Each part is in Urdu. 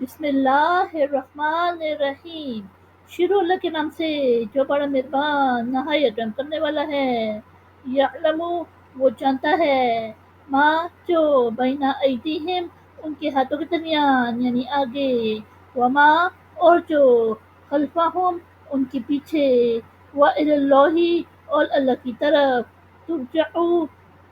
بسم اللہ الرحمن الرحیم۔ شروع اللہ کے نام سے جو بڑا مہربان نہایت رحم کرنے والا ہے۔ یعلم وہ جانتا ہے، ماں جو بین ایدیہم ان کے ہاتھوں کے درمیان یعنی آگے، وما اور جو خلفہم ان کے پیچھے، وإلی اللہ اور اللہ کی طرف، ترجع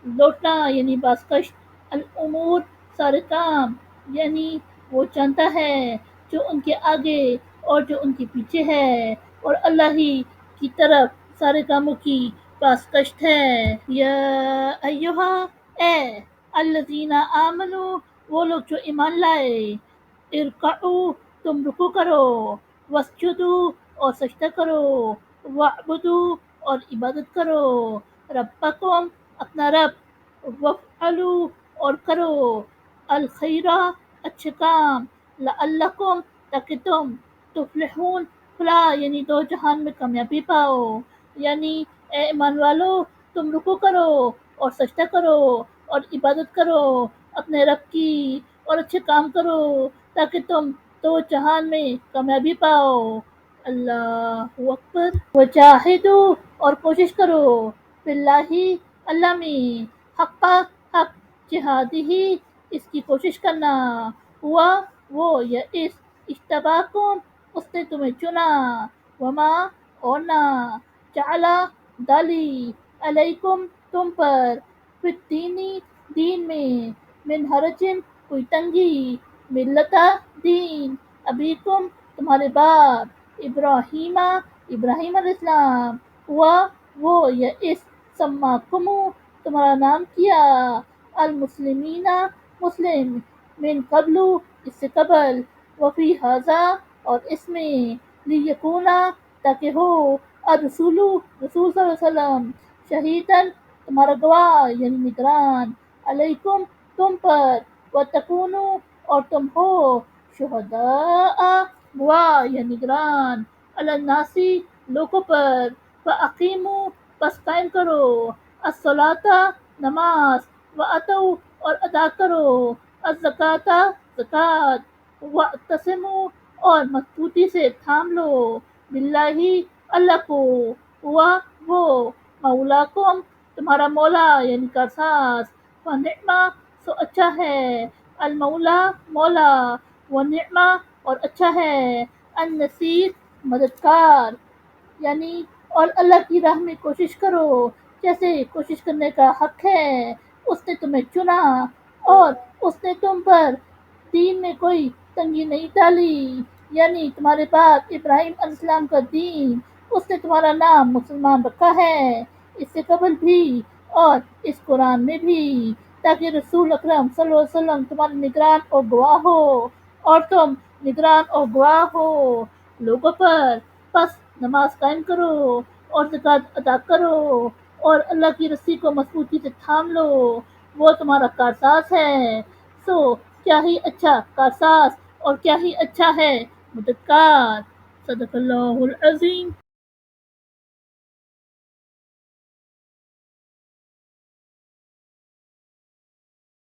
لوٹنا یعنی بازگشت، الامور سارے کام، یعنی وہ جانتا ہے جو ان کے آگے اور جو ان کے پیچھے ہے، اور اللہ ہی کی طرف سارے کاموں کی بازگشت ہے۔ یا ایہا اے الذین آمنو وہ لوگ جو ایمان لائے، ارکعوا تم رکوع کرو، واسجدوا اور سجدہ کرو، وعبدوا اور عبادت کرو، ربکم اپنا رب، وافعلوا اور کرو، الخیر اچھے کام، لعلکم تاکہ تم، تفلحون فلاح یعنی دو جہان میں کامیابی پاؤ، یعنی اے ایمان والو تم رکوع کرو اور سجدہ کرو اور عبادت کرو اپنے رب کی، اور اچھے کام کرو تاکہ تم دو جہان میں کامیابی پاؤ۔ اللہ اکبر۔ وجاہدوا اور کوشش کرو، فی اللہ اللہ میں، حق جہادہ اس کی کوشش کرنا، ہوا وہ یا اجتباکم اس نے تمہیں چنا، وما اور نہ، جعل ڈالی، علیکم تم پر، فی الدین دین میں، من حرج کوئی تنگی، ملت دین، ابیکم تمہارے باپ، ابراہیم علیہ السلام، ہوا وہ یا سماکم تمہارا نام کیا، المسلمین مسلم، من قبل اس سے قبل، وفی ھذا اور اس میں، لیکونا تاکہ ہو، الرسول رسول صلی اللہ علیہ وسلم، شہیداً تمہارا گواہ یعنی نگران، علیکم تم پر، وتکونوا اور تم ہو، شہداء گواہ یا نگران، علی الناس لوگوں پر، فاقیموا پس قائم کرو، الصلاۃ نماز، واتوا اور ادا کرو، الزکوٰۃ زکوٰۃ، واعتصموا اور مضبوطی سے تھام لو، باللہ اللہ کو، ہوا وہ، مولاکم تمہارا مولا یعنی کارساز، فنعم سو اچھا ہے، المولا مولا، ونعم اور اچھا ہے، النصیر مددگار، یعنی اور اللہ کی راہ میں کوشش کرو جیسے کوشش کرنے کا حق ہے، اس نے تمہیں چنا اور اس نے تم پر دین میں کوئی تنگی نہیں ڈالی، یعنی تمہارے باپ ابراہیم علیہ السلام کا دین، اس نے تمہارا نام مسلمان رکھا ہے، اس سے قبل بھی اور اس قرآن میں بھی، تاکہ رسول اکرم صلی اللہ علیہ وسلم تمہارے نگران اور گواہ ہو، اور تم نگران اور گواہ ہو لوگوں پر، پس نماز قائم کرو اور زکوٰۃ ادا کرو اور اللہ کی رسی کو مضبوطی سے تھام لو، وہ تمہارا کارساز ہے، سو کیا ہی اچھا کارساز اور کیا ہی اچھا ہے مددگار۔ صدق اللہ العظیم۔